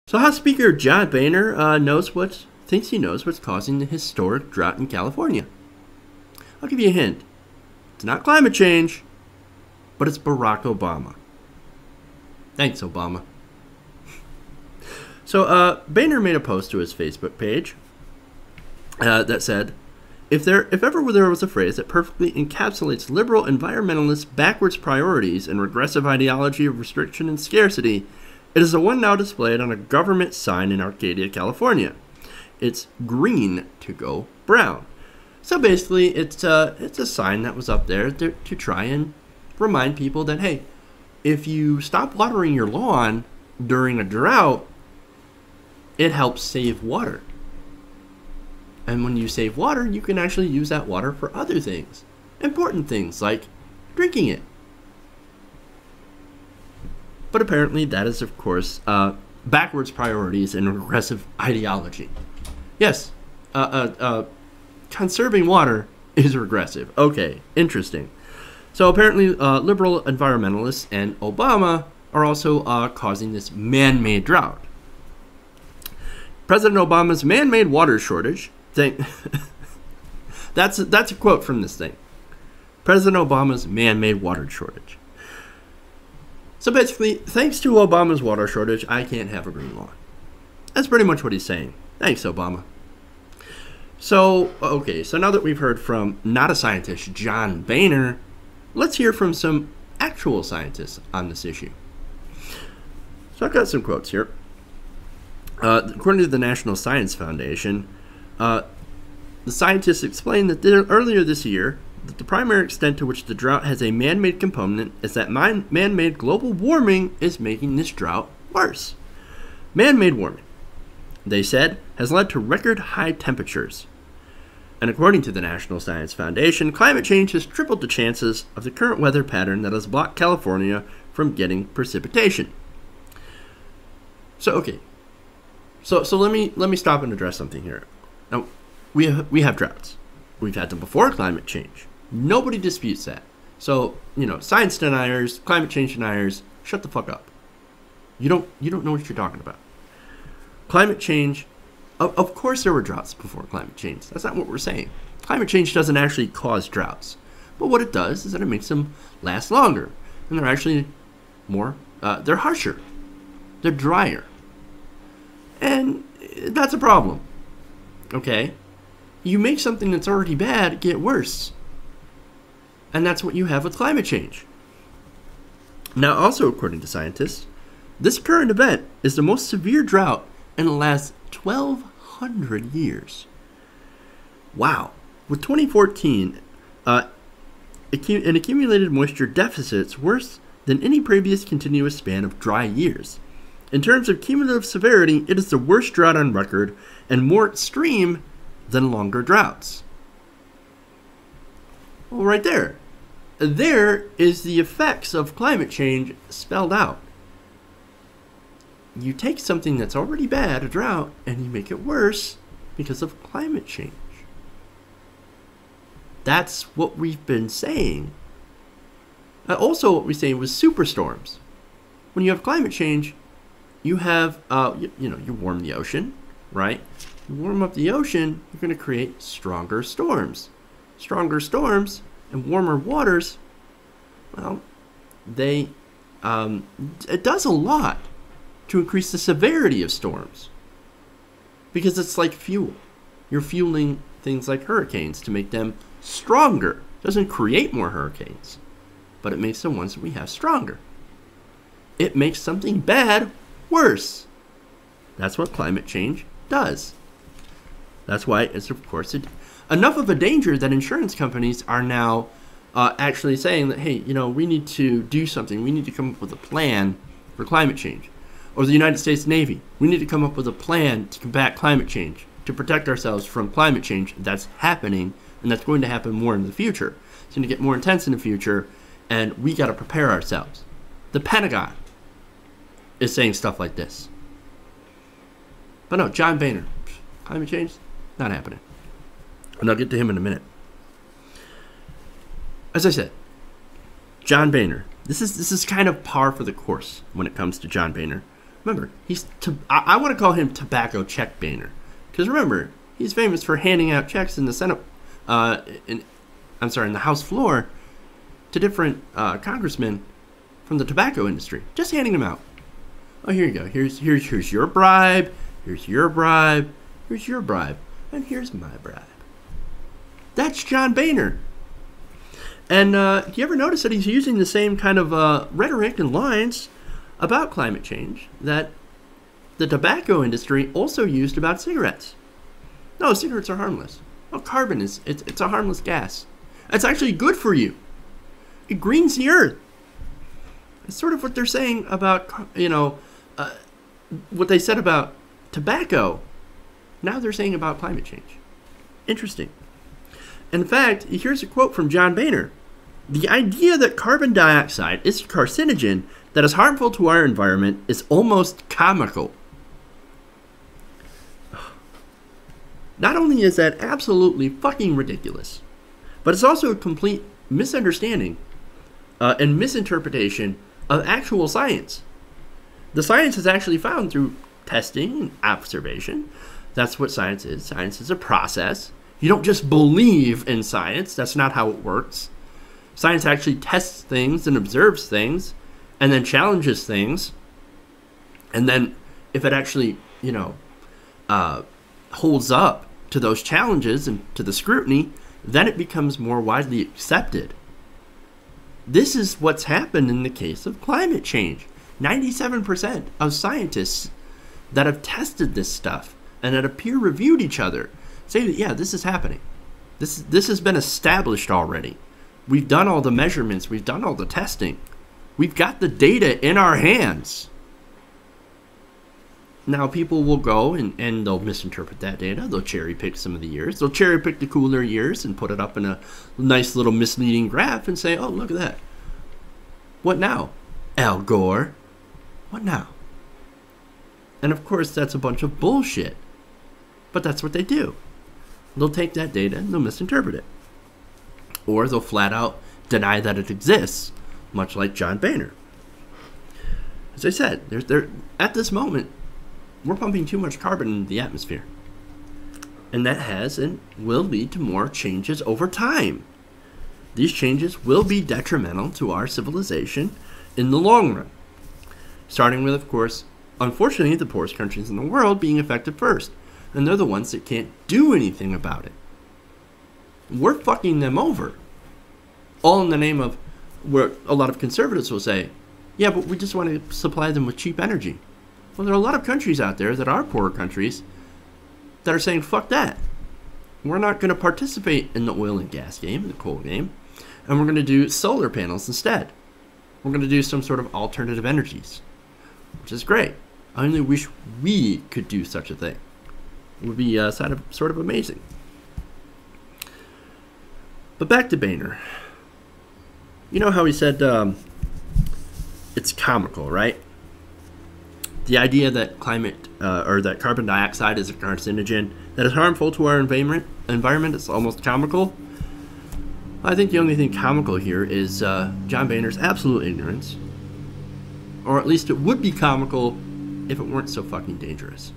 So House Speaker John Boehner thinks he knows what's causing the historic drought in California. I'll give you a hint. It's not climate change, but it's Barack Obama. Thanks, Obama. So Boehner made a post to his Facebook page that said, if ever there was a phrase that perfectly encapsulates liberal environmentalists' backwards priorities and regressive ideology of restriction and scarcity, it is the one now displayed on a government sign in Arcadia, California. It's green to go brown. So basically, it's a sign that was up there to try and remind people that, hey, if you stop watering your lawn during a drought, it helps save water. And when you save water, you can actually use that water for other things. Important things like drinking it. But apparently that is, of course, backwards priorities and regressive ideology. Yes, conserving water is regressive. Okay, interesting. So apparently liberal environmentalists and Obama are also causing this man-made drought. President Obama's man-made water shortage thing. that's a quote from this thing. President Obama's man-made water shortage. So basically, thanks to Obama's water shortage, I can't have a green lawn. That's pretty much what he's saying. Thanks, Obama. So, okay, so now that we've heard from not a scientist, John Boehner, let's hear from some actual scientists on this issue. So I've got some quotes here. According to the National Science Foundation, the scientists explained that earlier this year, that the primary extent to which the drought has a man-made component is that man-made global warming is making this drought worse. Man-made warming, they said, has led to record high temperatures. And according to the National Science Foundation, climate change has tripled the chances of the current weather pattern that has blocked California from getting precipitation. So, okay. So let me stop and address something here. Now, we have droughts. We've had them before climate change. Nobody disputes that. So, science deniers, climate change deniers, shut the fuck up. You don't know what you're talking about. Climate change, of course there were droughts before climate change. That's not what we're saying. Climate change doesn't actually cause droughts. But what it does is that it makes them last longer. And they're actually they're harsher. They're drier. And that's a problem. Okay? You make something that's already bad get worse. And that's what you have with climate change. Now, also according to scientists, this current event is the most severe drought in the last 1,200 years. Wow. With 2014, an accumulated moisture deficits worse than any previous continuous span of dry years. In terms of cumulative severity, it is the worst drought on record and more extreme than longer droughts. Well, right there. There is the effects of climate change spelled out. You take something that's already bad, a drought, and you make it worse because of climate change. That's what we've been saying. Also, what we say was superstorms. When you have climate change, you have, you warm the ocean, right? You warm up the ocean, you're going to create stronger storms. Stronger storms and warmer waters, well, it does a lot to increase the severity of storms. Because it's like fuel. You're fueling things like hurricanes to make them stronger. It doesn't create more hurricanes, but it makes the ones that we have stronger. It makes something bad worse. That's what climate change does. That's why it's, of course, enough of a danger that insurance companies are now actually saying that, hey, we need to do something. We need to come up with a plan for climate change. Or the United States Navy, we need to come up with a plan to combat climate change, to protect ourselves from climate change that's happening, and that's going to happen more in the future. It's going to get more intense in the future, and we got to prepare ourselves. The Pentagon is saying stuff like this. But no, John Boehner, climate change, not happening. And I'll get to him in a minute. As I said, John Boehner. This is kind of par for the course when it comes to John Boehner. Remember, I want to call him Tobacco Check Boehner. Because remember, he's famous for handing out checks in the Senate, in the House floor to different congressmen from the tobacco industry. Just handing them out. Oh, here you go. Here's your bribe. Here's your bribe. Here's your bribe. And here's my bribe. That's John Boehner. And do you ever notice that he's using the same kind of rhetoric and lines about climate change that the tobacco industry also used about cigarettes? No, cigarettes are harmless. Oh, carbon it's a harmless gas. It's actually good for you. It greens the earth. It's sort of what they're saying about, what they said about tobacco. Now they're saying about climate change. Interesting. In fact, here's a quote from John Boehner. The idea that carbon dioxide is a carcinogen that is harmful to our environment is almost comical. Not only is that absolutely fucking ridiculous, but it's also a complete misunderstanding and misinterpretation of actual science. The science is actually found through testing and observation. That's what science is. Science is a process. You don't just believe in science. That's not how it works. Science actually tests things and observes things and then challenges things. And then if it actually, holds up to those challenges and to the scrutiny, then it becomes more widely accepted. This is what's happened in the case of climate change. 97% of scientists that have tested this stuff and that have peer-reviewed each other say that, yeah, this is happening. This has been established already. We've done all the measurements. We've done all the testing. We've got the data in our hands. Now, people will go and they'll misinterpret that data. They'll cherry pick some of the years. They'll cherry pick the cooler years and put it up in a nice little misleading graph and say, oh, look at that. What now? Al Gore. What now? And of course, that's a bunch of bullshit. But that's what they do. They'll take that data and they'll misinterpret it. Or they'll flat out deny that it exists, much like John Boehner. As I said, at this moment, we're pumping too much carbon into the atmosphere. And that has and will lead to more changes over time. These changes will be detrimental to our civilization in the long run. Starting with, of course, unfortunately, the poorest countries in the world being affected first. And they're the ones that can't do anything about it. We're fucking them over. All in the name of where a lot of conservatives will say, yeah, but we just want to supply them with cheap energy. Well, there are a lot of countries out there that are poorer countries that are saying, fuck that. We're not going to participate in the oil and gas game, the coal game, and we're going to do solar panels instead. We're going to do some sort of alternative energies, which is great. I only wish we could do such a thing. It would be sort of amazing. But back to Boehner. You know how he said it's comical, right? The idea that that carbon dioxide is a carcinogen that is harmful to our environment is almost comical. I think the only thing comical here is John Boehner's absolute ignorance. Or at least it would be comical if it weren't so fucking dangerous.